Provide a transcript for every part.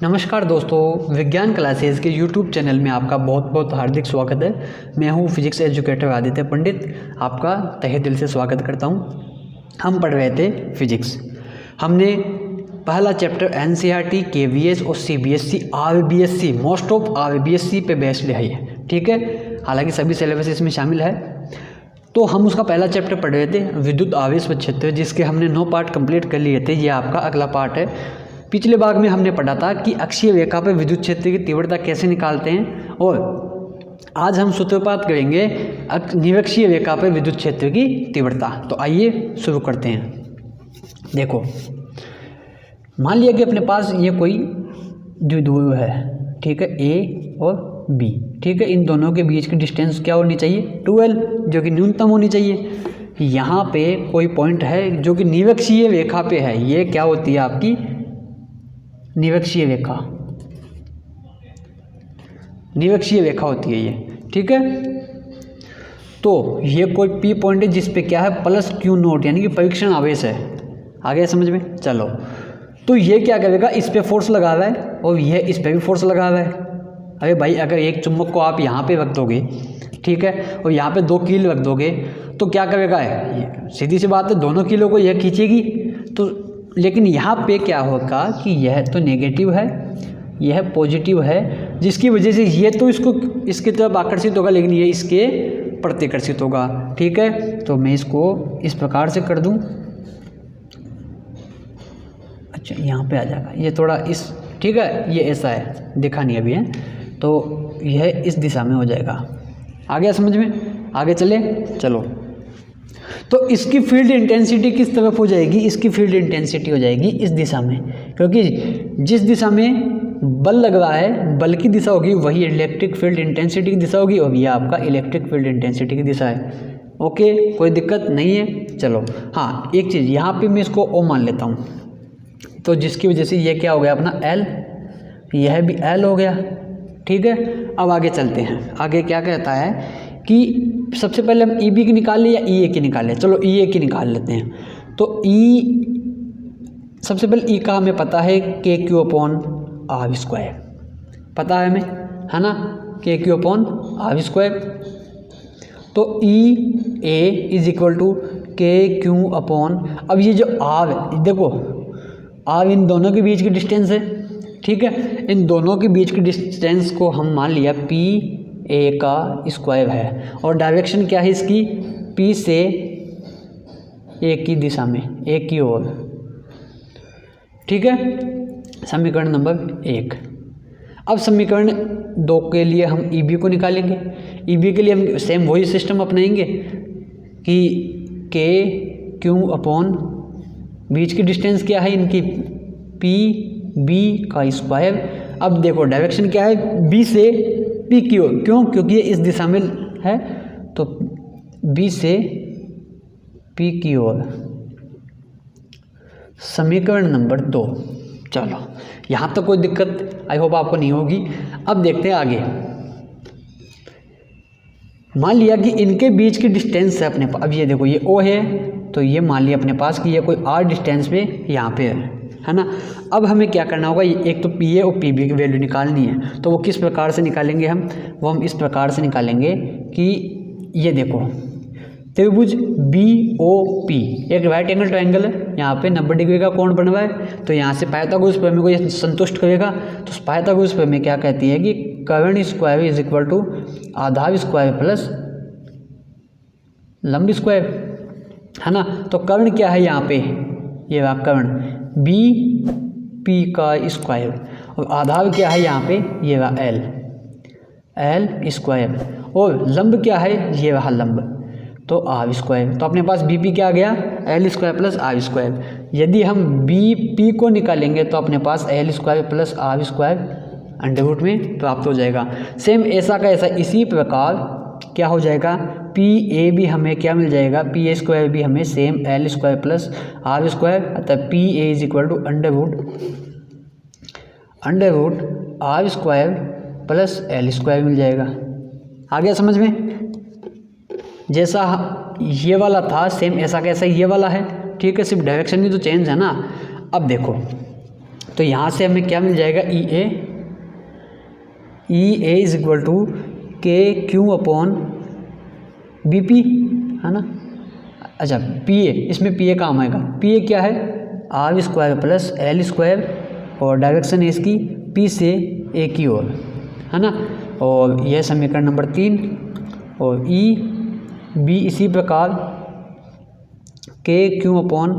नमस्कार दोस्तों, विज्ञान क्लासेस के यूट्यूब चैनल में आपका बहुत बहुत हार्दिक स्वागत है। मैं हूं फिजिक्स एजुकेटर आदित्य पंडित, आपका तहे दिल से स्वागत करता हूं। हम पढ़ रहे थे फिजिक्स। हमने पहला चैप्टर एनसीईआरटी, केवीएस और CBSE, RBSE, most of RBSE पे बेस्ड है, ठीक है। हालांकि सभी सिलेबस इसमें शामिल है। तो हम उसका पहला चैप्टर पढ़ रहे थे विद्युत आवेश व क्षेत्र, जिसके हमने 9 पार्ट कंप्लीट कर लिए थे। ये आपका अगला पार्ट है। पिछले भाग में हमने पढ़ा था कि अक्षीय रेखा पर विद्युत क्षेत्र की तीव्रता कैसे निकालते हैं, और आज हम सूत्रपात करेंगे निरक्षीय रेखा पर विद्युत क्षेत्र की तीव्रता। तो आइए शुरू करते हैं। देखो, मान लिया कि अपने पास ये कोई द्विध्रुव है, ठीक है, ए और बी, ठीक है। इन दोनों के बीच की डिस्टेंस क्या होनी चाहिए? 12, जो कि न्यूनतम होनी चाहिए। यहाँ पे कोई पॉइंट है जो कि निरक्षीय रेखा पे है। ये क्या होती है? आपकी निरक्षीय रेखा, निरक्षीय रेखा होती है ये, ठीक है। तो ये कोई पी पॉइंट है जिस पे क्या है? प्लस क्यू नोट, यानी कि परीक्षण आवेश है। आ गया समझ में? चलो, तो ये क्या करेगा? इस पे फोर्स लगा रहा है और ये इस पे भी फोर्स लगा रहा है। अरे भाई, अगर एक चुंबक को आप यहाँ पे रख दोगे, ठीक है, और यहाँ पे 2 कील रख दोगे, तो क्या करेगा? ये सीधी सी बात है, दोनों कीलों को यह खींचेगी। तो लेकिन यहाँ पे क्या होगा कि यह तो नेगेटिव है, यह पॉजिटिव है, जिसकी वजह से ये तो इसकी तरफ आकर्षित होगा, लेकिन ये इसके प्रतिकर्षित होगा, ठीक है। तो मैं इसको इस प्रकार से कर दूं। अच्छा, यहाँ पे आ जाएगा ये थोड़ा इस, ठीक है, ये ऐसा है, दिखा नहीं अभी है, तो यह इस दिशा में हो जाएगा। आ गया समझ में? आगे चले, चलो। तो इसकी फील्ड इंटेंसिटी किस तरफ हो जाएगी? इसकी फील्ड इंटेंसिटी हो जाएगी इस दिशा में, क्योंकि जिस दिशा में बल लग रहा है, बल की दिशा होगी वही इलेक्ट्रिक फील्ड इंटेंसिटी की दिशा होगी, और ये आपका इलेक्ट्रिक फील्ड इंटेंसिटी की दिशा है। ओके, कोई दिक्कत नहीं है। चलो, हाँ, एक चीज़ यहाँ पे मैं इसको ओ मान लेता हूँ, तो जिसकी वजह से ये क्या हो गया अपना एल, यह भी एल हो गया, ठीक है। अब आगे चलते हैं। आगे क्या कहता है कि सबसे पहले हम ई बी की निकाल लें या ई ए की निकाल लें? चलो, ई ए की निकाल लेते हैं। तो ई, सबसे पहले ई का हमें पता है के क्यू अपॉन आर स्क्वायर, पता है हमें, है ना, के क्यू अपॉन आर स्क्वायर। तो E A is equal to K Q upon, अब ये जो आर, देखो आर इन दोनों के बीच की डिस्टेंस है, ठीक है। इन दोनों के बीच की डिस्टेंस को हम मान लिया पी ए का स्क्वायर है, और डायरेक्शन क्या है इसकी? पी से ए की दिशा में, ए की ओर, ठीक है। समीकरण नंबर 1। अब समीकरण 2 के लिए हम ई बी को निकालेंगे। ई बी के लिए हम सेम वही सिस्टम अपनाएंगे कि के क्यू अपॉन बीच की डिस्टेंस क्या है इनकी? पी बी का स्क्वायर। अब देखो डायरेक्शन क्या है? बी से पी की ओर, क्यों? क्योंकि ये इस दिशा में है, तो बी से पी की ओर। समीकरण नंबर 2। चलो, यहाँ तक कोई दिक्कत आई होप आपको नहीं होगी। अब देखते हैं आगे। मान लिया कि इनके बीच की डिस्टेंस है अपने पास, अब ये देखो ये ओ है, तो ये मान लिया अपने पास कि ये कोई आर डिस्टेंस पे यहाँ पे है ना। अब हमें क्या करना होगा? एक तो पी ए और पी बी की वैल्यू निकालनी है। तो वो किस प्रकार से निकालेंगे हम? वो हम इस प्रकार से निकालेंगे कि ये देखो, त्रिभुज बी ओ पी एक राइट एंगल ट्रायंगल है, यहाँ पे 90 डिग्री का कोण बन रहा है। तो यहाँ से पाइथागोरस प्रमेय को ये संतुष्ट करेगा। तो पाइथागोरस प्रमेय क्या कहती है कि कर्ण स्क्वायर इज इक्वल टू आधार स्क्वायर प्लस लंब स्क्वायर, है ना। तो कर्ण क्या है यहाँ पे? ये रहा कर्ण बी पी का स्क्वायर, और आधार क्या है यहाँ पे? ये रहा एल, एल स्क्वायर, और लंब क्या है? ये रहा लंब, तो आर स्क्वायर। तो अपने पास बी पी क्या आ गया? L square plus R square. यदि हम बी पी को निकालेंगे तो अपने पास L square plus R square under root में प्राप्त हो जाएगा। सेम ऐसा का ऐसा इसी प्रकार क्या हो जाएगा? पी ए भी हमें क्या मिल जाएगा? पी ए स्क्वायर भी हमें same L square plus R square, अतः P A is equal to under root R square plus L square मिल जाएगा। आ गया समझ में? जैसा ये वाला था सेम ऐसा कैसा ये वाला है, ठीक है, सिर्फ डायरेक्शन ही तो चेंज है ना। अब देखो, तो यहाँ से हमें क्या मिल जाएगा, ई A is equal to K Q upon B P, है ना। अच्छा पी ए, इसमें पी ए काम आएगा। पी ए क्या है, R square plus L square, और डायरेक्शन है इसकी पी से ए की ओर, है ना। और यह समीकरण नंबर 3। और ई बी इसी प्रकार के Q upon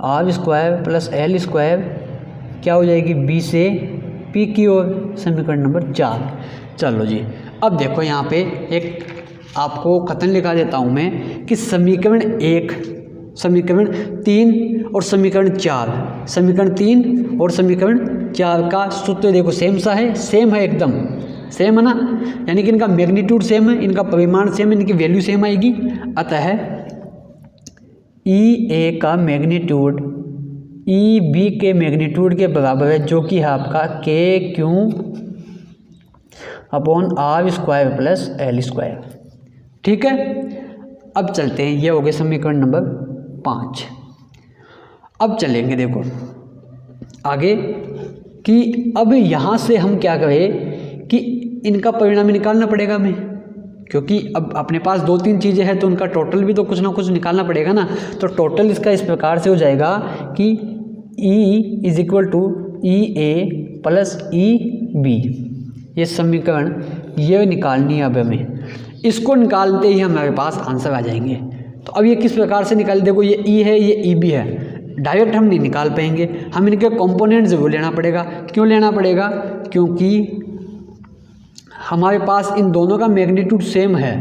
R square plus L square क्या हो जाएगी, बी से पी की ओर, समीकरण नंबर 4। चलो जी, अब देखो यहाँ पे एक आपको कथन लिखा देता हूँ मैं कि समीकरण 1, समीकरण 3 और समीकरण 4, समीकरण 3 और समीकरण 4 का सूत्र देखो सेम सा है, सेम है, एकदम सेम है ना, यानी कि इनका मैग्नीट्यूड सेम है, इनका परिमाण सेम है, इनकी वैल्यू सेम आएगी। अतः ई ए का मैग्नीट्यूड ई बी के मैग्नीट्यूड के बराबर है, जो कि है आपका K Q upon R square plus L square. ठीक है, अब चलते हैं, ये हो गए समीकरण नंबर 5। अब चलेंगे देखो आगे कि अब यहाँ से हम क्या करें कि इनका परिणाम निकालना पड़ेगा हमें, क्योंकि अब अपने पास 2-3 चीज़ें हैं तो उनका टोटल भी तो कुछ ना कुछ निकालना पड़ेगा ना। तो टोटल इसका इस प्रकार से हो जाएगा कि E is equal to E A plus E B, ये समीकरण ये निकालनी है अब हमें। इसको निकालते ही हमारे पास आंसर आ जाएंगे। तो अब ये किस प्रकार से निकाल, देखो ये ई है, ये ई बी है, डायरेक्ट हम नहीं निकाल पाएंगे, हम इनके कंपोनेंट जरूर लेना पड़ेगा। क्यों लेना पड़ेगा, क्योंकि हमारे पास इन दोनों का मैग्नीट्यूड सेम है।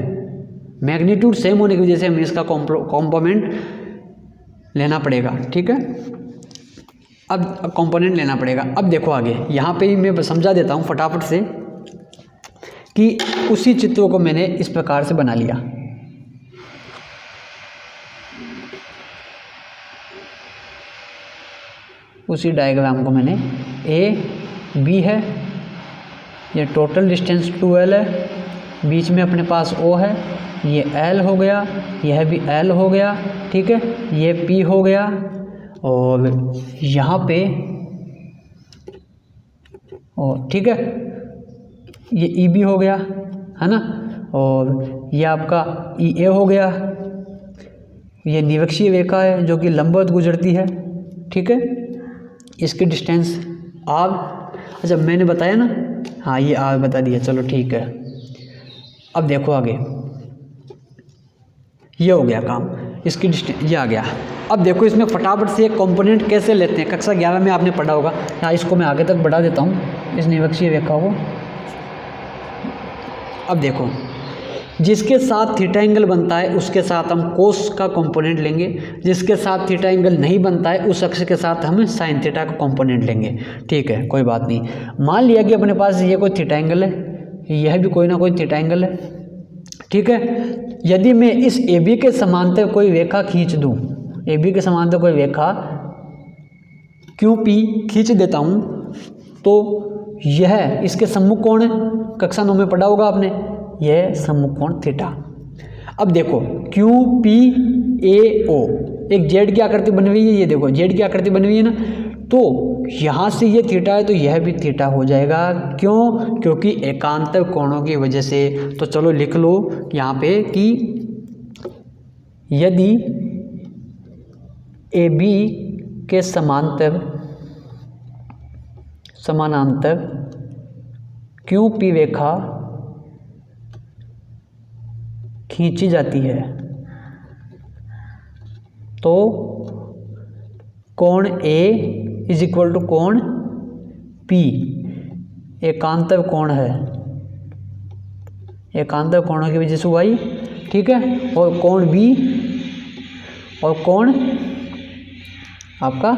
मैग्नीट्यूड सेम होने की वजह से हमें इसका कॉम्पोनेंट लेना पड़ेगा। ठीक है, अब कंपोनेंट लेना पड़ेगा। अब देखो आगे यहाँ पे ही मैं समझा देता हूँ फटाफट से कि उसी चित्रों को मैंने इस प्रकार से बना लिया। उसी डायग्राम को मैंने ए बी है, ये टोटल डिस्टेंस 2L है, बीच में अपने पास O है, ये L हो गया, यह भी L हो गया। ठीक है, ये P हो गया, और यहाँ पे और ठीक है ये EB हो गया, है ना। और ये आपका EA हो गया, ये निरक्षीय रेखा है जो कि लंबवत गुजरती है। ठीक है, इसकी डिस्टेंस R, अच्छा मैंने बताया ना, हाँ ये R बता दिया, चलो ठीक है। अब देखो आगे, ये हो गया काम, इसकी डिस्टेंस ये आ गया। अब देखो इसमें फटाफट से एक कंपोनेंट कैसे लेते हैं, कक्षा 11 में आपने पढ़ा होगा। यहाँ इसको मैं आगे तक बढ़ा देता हूँ, इस निरक्षीय रेखा को। अब देखो जिसके साथ थीटा एंगल बनता है उसके साथ हम कोस का कंपोनेंट लेंगे, जिसके साथ थीटा एंगल नहीं बनता है उस अक्ष के साथ हम साइन थीटा का कंपोनेंट लेंगे। ठीक है, कोई बात नहीं। मान लिया कि अपने पास ये कोई थीटा एंगल है, यह भी कोई ना कोई थीटा एंगल है। ठीक है, यदि मैं इस ए बी के समांतर कोई रेखा खींच दूँ, ए बी के समांतर कोई रेखा क्यू पी खींच देता हूँ, तो यह इसके सम्मुख कोण है, कक्षा 9 में पढ़ा होगा आपने, यह सम्मुख कोण थीटा। अब देखो क्यू पी ए ओ, एक जेड की आकृति बनी हुई है, ये देखो जेड की आकृति बनी हुई है ना, तो यहाँ से ये थीटा है तो यह भी थीटा हो जाएगा। क्यों, क्योंकि एकांतर कोणों की वजह से। तो चलो लिख लो यहाँ पे कि यदि ए बी के समानांतर क्यू पी रेखा खींची जाती है तो कोण ए इज इक्वल टू कोण पी एकांतर कोण है, एकांतर कोणों की वजह से वाई। ठीक है, और कोण बी और कोण आपका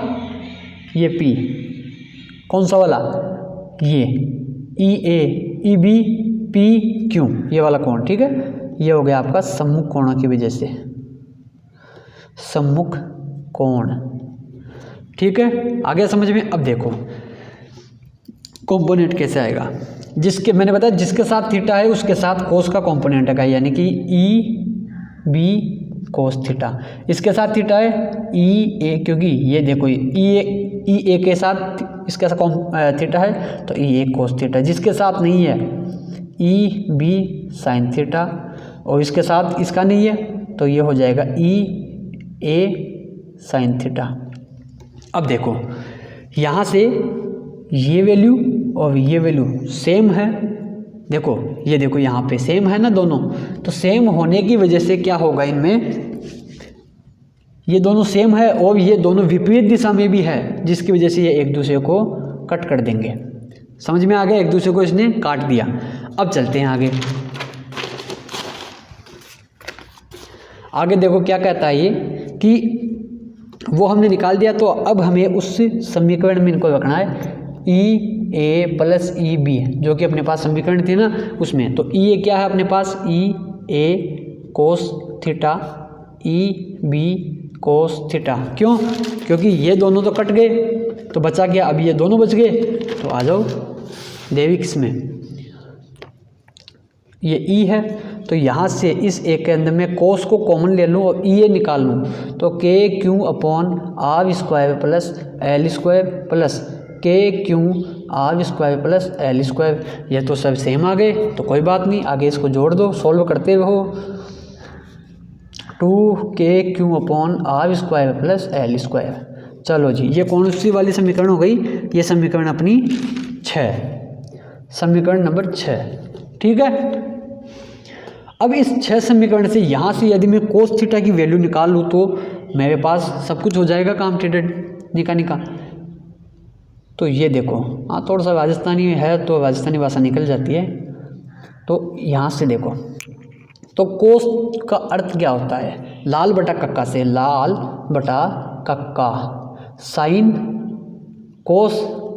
ये पी, कौन सा वाला, ये ई ए ई बी पी क्यू, ये वाला कोण। ठीक है, ये हो गया आपका सम्मुख कोणों की वजह से, सम्मुख कोण। ठीक है, आ गया समझ में। अब देखो कंपोनेंट कैसे आएगा, जिसके मैंने बताया जिसके साथ थीटा है उसके साथ कोस का कंपोनेंट है, यानी कि ई बी कोस थीटा। इसके साथ थीटा है ई ए, क्योंकि ये देखो ई ए के साथ इसके साथ थीटा है तो ई ए कोस थीटा, जिसके साथ नहीं है ई बी साइन थीटा, और इसके साथ इसका नहीं है तो ये हो जाएगा ई ए साइन थीटा। अब देखो यहाँ से ये वैल्यू और ये वैल्यू सेम है, देखो ये देखो यहाँ पे सेम है ना दोनों, तो सेम होने की वजह से क्या होगा, इनमें ये दोनों सेम है और ये दोनों विपरीत दिशा में भी है, जिसकी वजह से ये एक दूसरे को कट कर देंगे। समझ में आ गया, एक दूसरे को इसने काट दिया। अब चलते हैं आगे। आगे देखो क्या कहता है ये कि वो हमने निकाल दिया, तो अब हमें उस समीकरण में इनको रखना है ई ए प्लस ई बी, जो कि अपने पास समीकरण थी ना उसमें। तो ई ए क्या है अपने पास, E A cos theta, E B cos theta. क्यों? क्योंकि ये दोनों तो कट गए तो बचा क्या, अब ये दोनों बच गए। तो आ जाओ देवी किसमें, ये ई है तो यहाँ से इस एक के अंदर में कोस को कॉमन ले लूँ और ई ए निकाल लूँ, तो K Q upon R square plus L square plus K Q R square plus L square. ये तो सब सेम आ गए तो कोई बात नहीं, आगे इसको जोड़ दो, सॉल्व करते रहो। 2k Q upon R square plus L square. चलो जी, ये कौन सी वाली समीकरण हो गई, ये समीकरण अपनी 6, समीकरण नंबर 6, ठीक है। अब इस 6 समीकरण से यहाँ से यदि मैं कोस थीटा की वैल्यू निकाल लूँ तो मेरे पास सब कुछ हो जाएगा काम, थीटा निका। तो ये देखो, हाँ थोड़ा सा राजस्थानी है तो राजस्थानी भाषा निकल जाती है। तो यहाँ से देखो, तो कोस का अर्थ क्या होता है, लाल बटा कक्का से, लाल बटा कक्का, साइन कोस,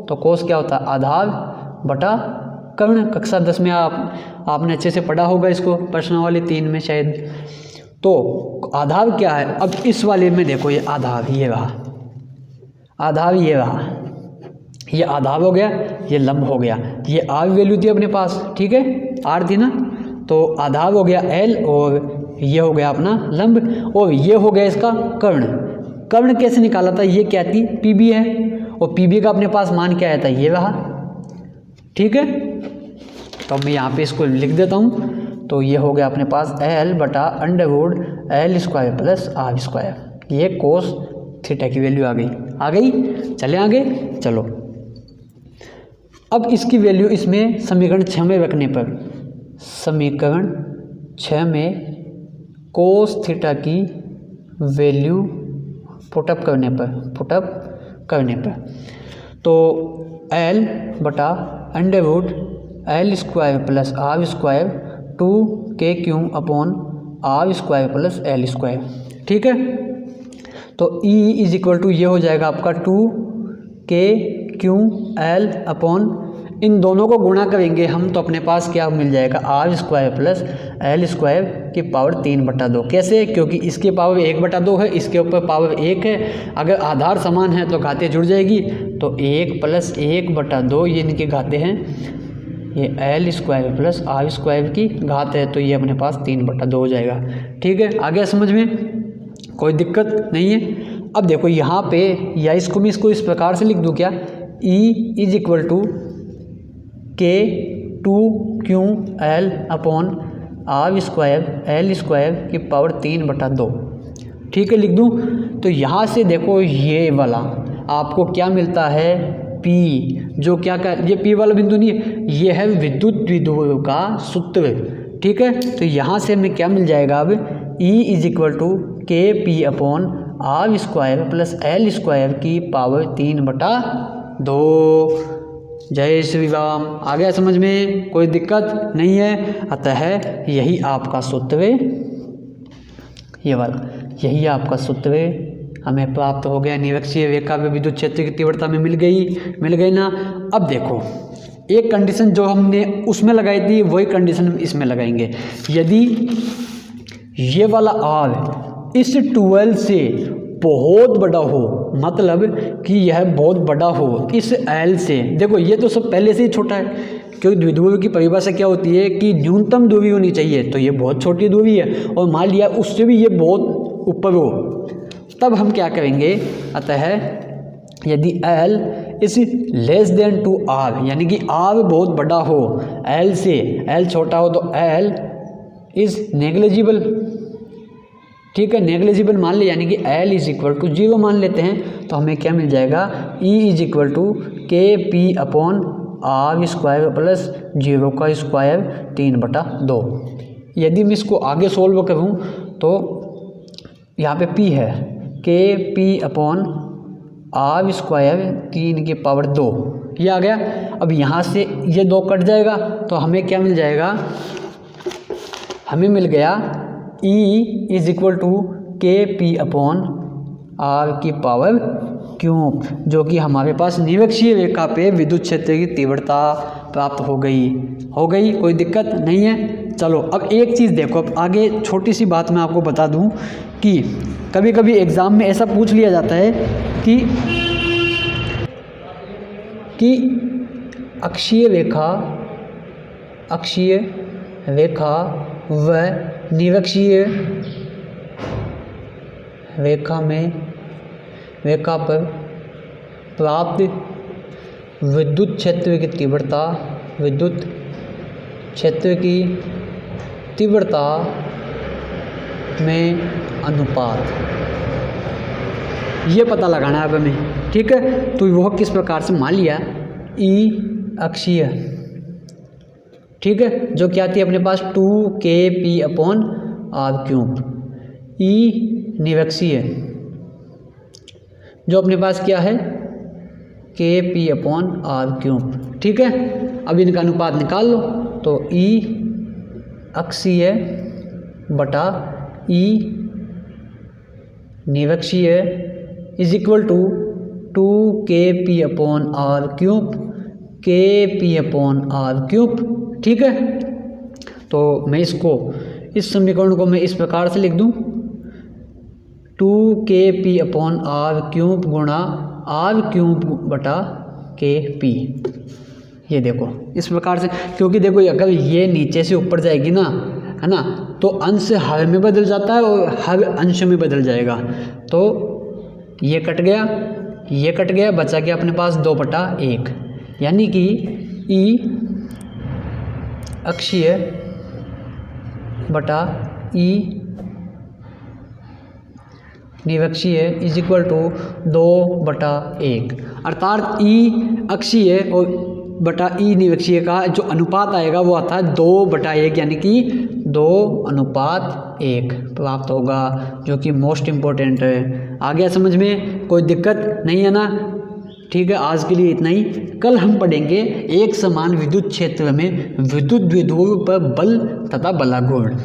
तो कोस क्या होता है, आधार बटा कर्ण। कक्षा 10 में आपने अच्छे से पढ़ा होगा इसको, प्रश्नावली 3 में शायद। तो आधार क्या है, अब इस वाले में देखो, ये आधार ये रहा, आधार ये रहा, ये आधार हो गया, ये लंब हो गया, ये आर वैल्यू थी अपने पास, ठीक है, आर थी ना, तो आधार हो गया एल और ये हो गया अपना लंब, और ये हो गया इसका कर्ण। कर्ण कैसे निकाला था, ये क्या थी, पी बी है, और पी बी का अपने पास मान क्या आया था, ये रहा, ठीक है। तो मैं यहाँ पे इसको लिख देता हूँ, तो ये हो गया अपने पास एल बटा under root L square plus R square. ये कोस थीटा की वैल्यू आ गई। चले आगे, चलो। अब इसकी वैल्यू इसमें समीकरण 6 में रखने पर, समीकरण 6 में कोस थीटा की वैल्यू पुटअप करने पर, तो एल बटा under root L square plus R square 2k Q upon R square plus L square, ठीक है। तो E इज इक्वल टू ये हो जाएगा आपका 2k क्यू एल अपॉन, इन दोनों को गुणा करेंगे हम तो अपने पास क्या मिल जाएगा, R square plus L square की पावर 3/2। कैसे? क्योंकि इसके पावर 1/2 है, इसके ऊपर पावर 1 है। अगर आधार समान है तो घाते जुड़ जाएगी, तो 1 प्लस 1/2 ये इनके घाते हैं, ये L square plus R square की घात है, तो ये अपने पास 3/2 हो जाएगा, ठीक है। आगे समझ में कोई दिक्कत नहीं है। अब देखो यहाँ पे, या इसको मैं इसको इस प्रकार से लिख दूँ क्या, E is equal to K 2q L upon R square L square की पावर 3/2, ठीक है, लिख दूँ। तो यहाँ से देखो ये वाला आपको क्या मिलता है, P, जो क्या का, ये P वाला बिंदु नहीं है, ये है विद्युत द्विध्रुव का सूत्र, ठीक है। तो यहाँ से हमें क्या मिल जाएगा अब, E is equal to K P upon R square plus L square की पावर 3/2। जय श्री राम। आ गया समझ में, कोई दिक्कत नहीं है। अतः यही आपका सूत्र, ये वाला यही आपका सूत्र हमें प्राप्त हो गया। निरक्षीय रेखा में विद्युत क्षेत्र की तीव्रता में मिल गई ना। अब देखो, एक कंडीशन जो हमने उसमें लगाई थी वही कंडीशन इसमें लगाएंगे। यदि ये वाला आर इस 12 से बहुत बड़ा हो, मतलब कि यह बहुत बड़ा हो इस एल से, देखो ये तो सब पहले से ही छोटा है, क्योंकि द्विध्रुव की परिभाषा क्या होती है कि न्यूनतम दूरी होनी चाहिए, तो ये बहुत छोटी दूरी है, और मान लिया उससे भी ये बहुत ऊपर हो, तब हम क्या करेंगे। अतः यदि एल इस लेस देन टू आर, यानी कि आर बहुत बड़ा हो एल से, एल छोटा हो तो एल इज़ नेग्लिजिबल, ठीक है, नेग्लिजिबल मान ले, यानी कि एल इज इक्वल टू 0 मान लेते हैं। तो हमें क्या मिल जाएगा, E is equal to K P upon R square plus 0 का स्क्वायर 3/2। यदि मैं इसको आगे सोल्व करूं तो यहाँ पे p है के पी अपॉन आर स्क्वायर 3 की पावर 2, ये आ गया। अब यहाँ से ये 2 कट जाएगा तो हमें क्या मिल जाएगा, हमें मिल गया E is equal to K P upon are की पावर क्यूब, जो कि हमारे पास निरक्षीय रेखा पे विद्युत क्षेत्र की तीव्रता प्राप्त हो गई। कोई दिक्कत नहीं है। चलो अब एक चीज़ देखो, अब आगे छोटी सी बात मैं आपको बता दूं कि कभी कभी एग्ज़ाम में ऐसा पूछ लिया जाता है कि अक्षीय रेखा व निरक्षीय रेखा पर प्राप्त विद्युत क्षेत्र की तीव्रता में अनुपात, ये पता लगाना है अब हमें, ठीक है। तो वह किस प्रकार से, मान लिया ई अक्षीय, ठीक है, जो क्या आती है अपने पास 2kp अपॉन आर क्यूब। ई निरक्षीय जो अपने पास क्या है kp अपॉन आर क्यूब, ठीक है। अब इनका अनुपात निकाल लो, तो ई अक्षीय बटा ई निरक्षीय is equal to 2kp upon R cube, kp upon R cube, ठीक है। तो मैं इस समीकरण को मैं इस प्रकार से लिख दूं, 2kp अपॉन आर क्यूब गुणा आर क्यूब बटा kp, ये देखो इस प्रकार से, क्योंकि देखो अगर ये नीचे से ऊपर जाएगी ना, है ना, तो अंश हर में बदल जाता है और हर अंश में बदल जाएगा। तो ये कट गया, बचा गया अपने पास 2/1, यानी कि ई अक्षीय बटा ई निरक्षीय इज इक्वल टू 2/1, अर्थात ई अक्षीय और बटा ई निरक्षीय का जो अनुपात आएगा वो आता है 2/1, यानी कि 2:1 प्राप्त होगा, जो कि मोस्ट इम्पोर्टेंट है। आ गया समझ में, कोई दिक्कत नहीं है ना, ठीक है। आज के लिए इतना ही। कल हम पढ़ेंगे एक समान विद्युत क्षेत्र में विद्युत द्विध्रुव पर बल तथा बलाघूर्ण।